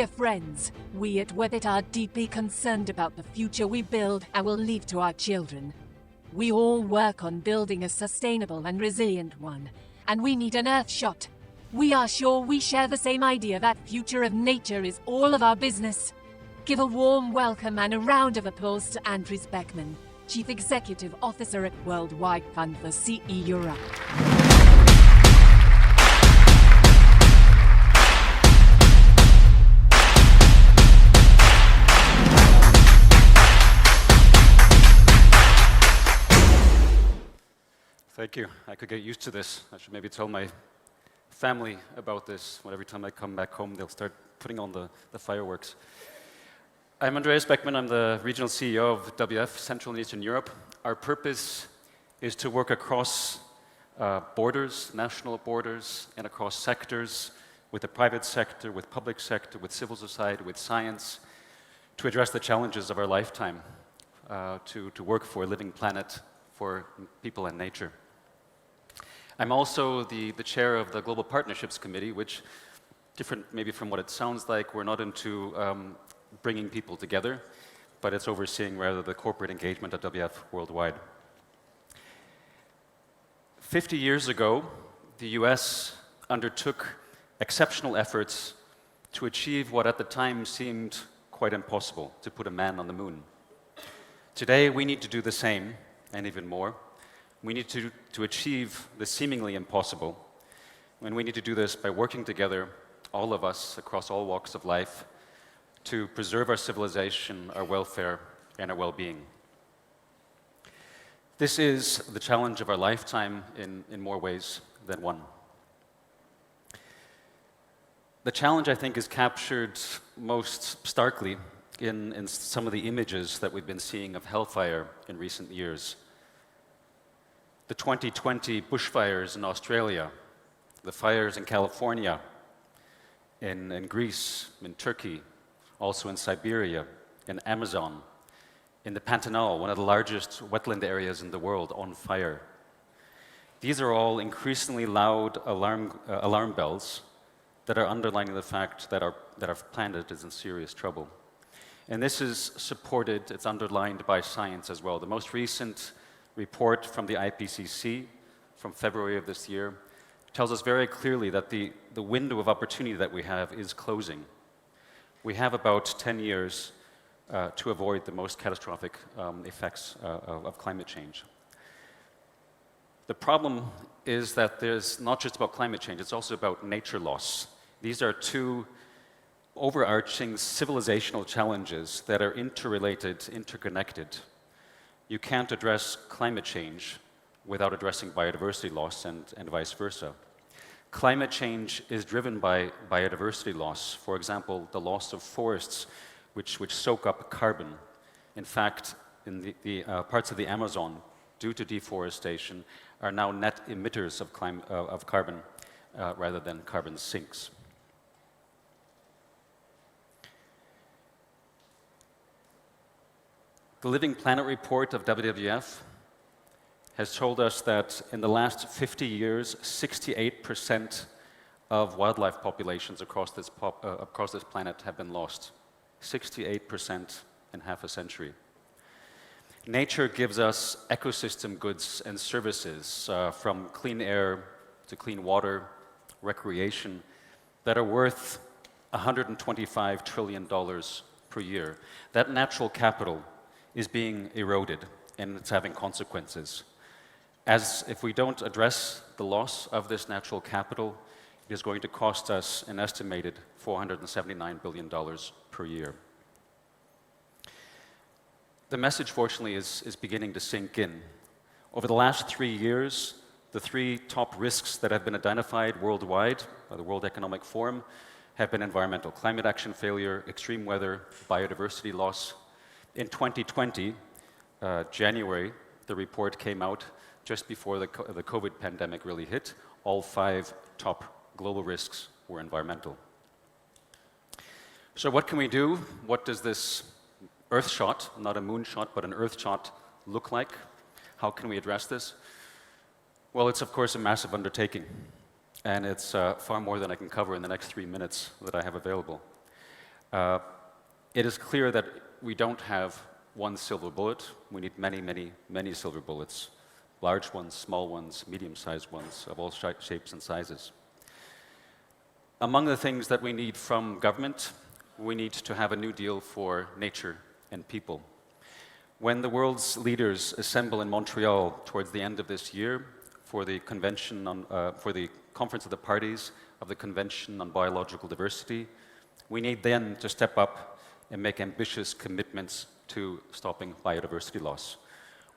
Dear friends, we at Webit are deeply concerned about the future we build and will leave to our children. We all work on building a sustainable and resilient one, and we need an Earthshot. We are sure we share the same idea that future of nature is all of our business. Give a warm welcome and a round of applause to Andreas Beckmann, Chief Executive Officer at Worldwide Fund for CE Europe. Thank you. I could get used to this. I should maybe tell my family about this. When every time I come back home, they'll start putting on the fireworks. I'm Andreas Beckmann. I'm the regional CEO of WF Central and Eastern Europe. Our purpose is to work across borders, national borders, and across sectors, with the private sector, with public sector, with civil society, with science, to address the challenges of our lifetime, to work for a living planet, for people and nature. I'm also the chair of the Global Partnerships Committee, which, different maybe from what it sounds like, we're not into bringing people together, but it's overseeing rather the corporate engagement at WF worldwide. 50 years ago, the US undertook exceptional efforts to achieve what at the time seemed quite impossible, to put a man on the moon. Today, we need to do the same, and even more. We need to achieve the seemingly impossible, and we need to do this by working together, all of us, across all walks of life, to preserve our civilization, our welfare, and our well-being. This is the challenge of our lifetime in more ways than one. The challenge, I think, is captured most starkly in some of the images that we've been seeing of hellfire in recent years. The 2020 bushfires in Australia, the fires in California, in Greece, in Turkey, also in Siberia, in Amazon, in the Pantanal, one of the largest wetland areas in the world, on fire. These are all increasingly loud alarm bells that are underlining the fact that our planet is in serious trouble. And this is supported, it's underlined by science as well. The most recent report from the IPCC from February of this year tells us very clearly that the window of opportunity that we have is closing. We have about 10 years to avoid the most catastrophic effects of climate change. The problem is that there's not just about climate change, it's also about nature loss. These are two overarching civilizational challenges that are interrelated, interconnected. You can't address climate change without addressing biodiversity loss and vice versa. Climate change is driven by biodiversity loss. For example, the loss of forests which soak up carbon. In fact, in the parts of the Amazon, due to deforestation, are now net emitters of carbon rather than carbon sinks. The Living Planet report of WWF has told us that in the last 50 years, 68% of wildlife populations across this planet have been lost. 68% in half a century. Nature gives us ecosystem goods and services, from clean air to clean water, recreation, that are worth $125 trillion per year. That natural capital is being eroded, and it's having consequences. As if we don't address the loss of this natural capital, it is going to cost us an estimated $479 billion per year. The message, fortunately, is beginning to sink in. Over the last 3 years, the 3 top risks that have been identified worldwide by the World Economic Forum have been environmental climate action failure, extreme weather, biodiversity loss. In 2020, January, the report came out just before the COVID pandemic really hit. All 5 top global risks were environmental. So what can we do? What does this Earthshot, not a moonshot, but an Earthshot, look like? How can we address this? Well, it's of course a massive undertaking, and it's far more than I can cover in the next 3 minutes that I have available. It is clear that we don't have one silver bullet. We need many, many, many silver bullets. Large ones, small ones, medium-sized ones, of all shapes and sizes. Among the things that we need from government, we need to have a new deal for nature and people. When the world's leaders assemble in Montreal towards the end of this year for the Conference of the Parties of the Convention on Biological Diversity, we need them to step up and make ambitious commitments to stopping biodiversity loss.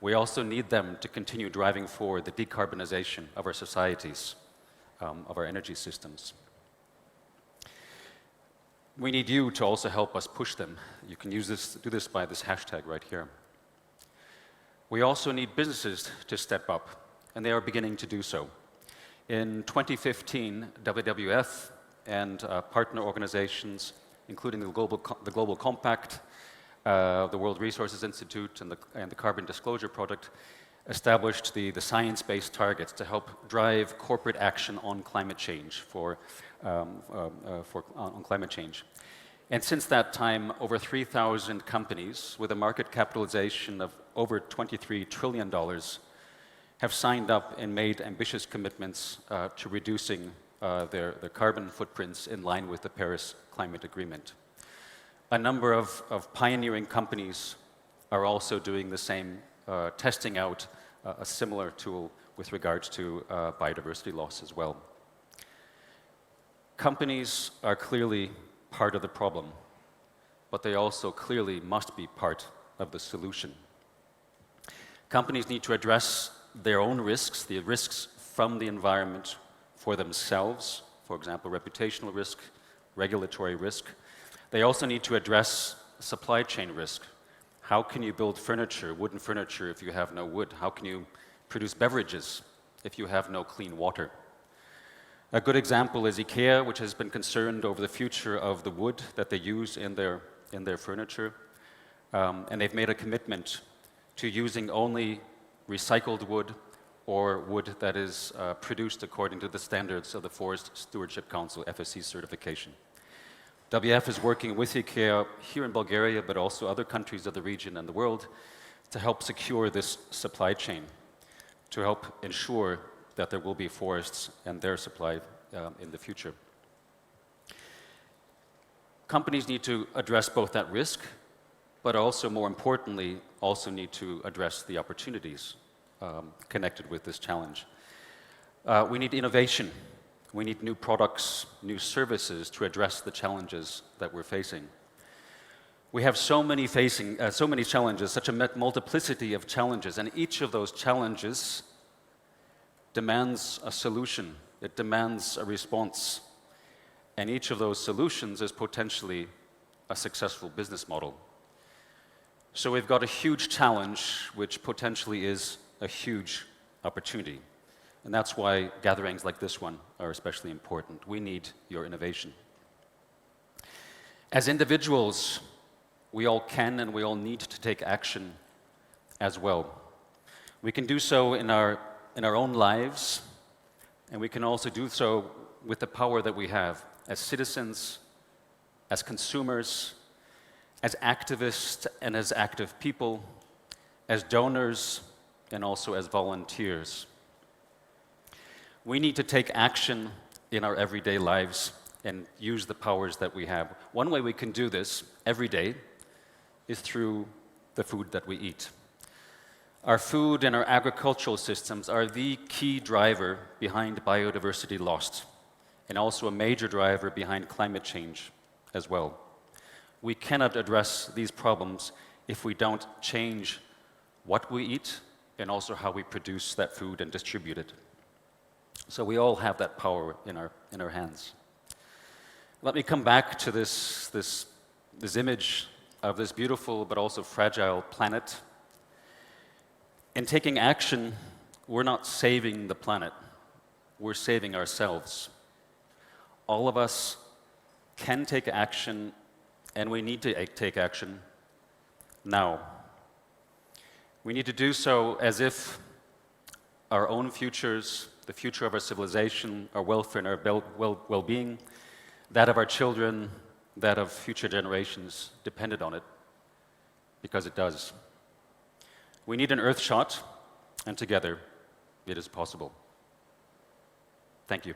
We also need them to continue driving forward the decarbonization of our societies, of our energy systems. We need you to also help us push them. You can do this by this hashtag right here. We also need businesses to step up, and they are beginning to do so. In 2015, WWF and partner organizations, including the Global Compact, the World Resources Institute, and the Carbon Disclosure Project, established the science-based targets to help drive corporate action on climate change on climate change. And since that time, over 3,000 companies with a market capitalization of over $23 trillion have signed up and made ambitious commitments to reducing their carbon footprints in line with the Paris Climate Agreement. A number of pioneering companies are also doing the same, testing out a similar tool with regards to biodiversity loss as well. Companies are clearly part of the problem, but they also clearly must be part of the solution. Companies need to address their own risks, the risks from the environment for themselves, for example, reputational risk, regulatory risk. They also need to address supply chain risk. How can you build furniture, wooden furniture, if you have no wood? How can you produce beverages if you have no clean water? A good example is IKEA, which has been concerned over the future of the wood that they use in their furniture. And they've made a commitment to using only recycled wood or wood that is produced according to the standards of the Forest Stewardship Council, FSC certification. WF is working with IKEA here in Bulgaria, but also other countries of the region and the world, to help secure this supply chain, to help ensure that there will be forests and their supply in the future. Companies need to address both that risk, but also, more importantly, also need to address the opportunities connected with this challenge. We need innovation. We need new products, new services to address the challenges that we're facing. We have so many challenges, such a multiplicity of challenges, and each of those challenges demands a solution. It demands a response. And each of those solutions is potentially a successful business model. So we've got a huge challenge, which potentially is a huge opportunity. And that's why gatherings like this one are especially important. We need your innovation. As individuals, we all can and we all need to take action as well. We can do so in our own lives, and we can also do so with the power that we have as citizens, as consumers, as activists and as active people, as donors, and also as volunteers. We need to take action in our everyday lives and use the powers that we have. One way we can do this every day is through the food that we eat. Our food and our agricultural systems are the key driver behind biodiversity loss, and also a major driver behind climate change as well. We cannot address these problems if we don't change what we eat and also how we produce that food and distribute it. So we all have that power in our hands. Let me come back to this image of this beautiful but also fragile planet. In taking action, we're not saving the planet, we're saving ourselves. All of us can take action, and we need to take action now. We need to do so as if our own futures, the future of our civilization, our welfare and our well-being, that of our children, that of future generations depended on it, because it does. We need an Earthshot, and together it is possible. Thank you.